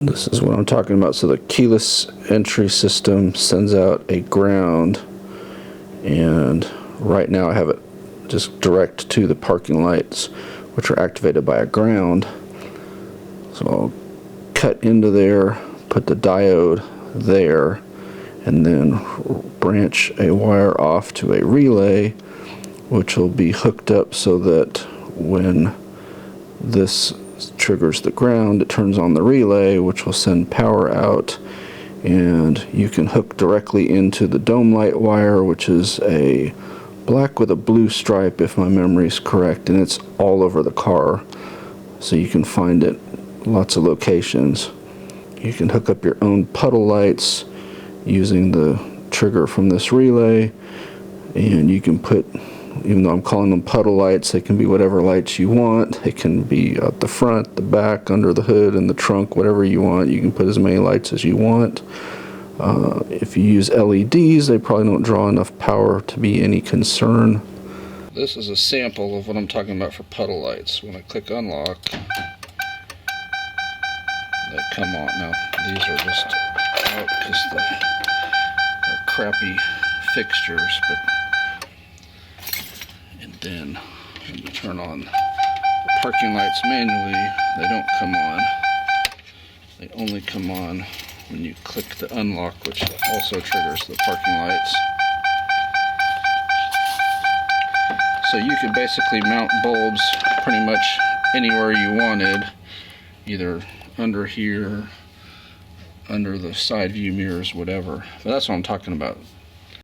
This is what I'm talking about. So the keyless entry system sends out a ground, and right now I have it just direct to the parking lights, which are activated by a ground. So I'll cut into there, put the diode there, and then branch a wire off to a relay, which will be hooked up so that when this triggers the ground, it turns on the relay, which will send power out, and you can hook directly into the dome light wire, which is a black with a blue stripe if my memory is correct, and it's all over the car, so you can find it lots of locations. You can hook up your own puddle lights using the trigger from this relay, and you can put, even though I'm calling them puddle lights, they can be whatever lights you want. They can be out the front, the back, under the hood, in the trunk, whatever you want. You can put as many lights as you want. If you use LEDs, they probably don't draw enough power to be any concern. This is a sample of what I'm talking about for puddle lights. When I click unlock, they come on. Now, these are just out because they're crappy fixtures, but then when you turn on the parking lights manually, they don't come on. They only come on when you click the unlock, which also triggers the parking lights. So you could basically mount bulbs pretty much anywhere you wanted, either under here, under the side view mirrors, whatever. But that's what I'm talking about.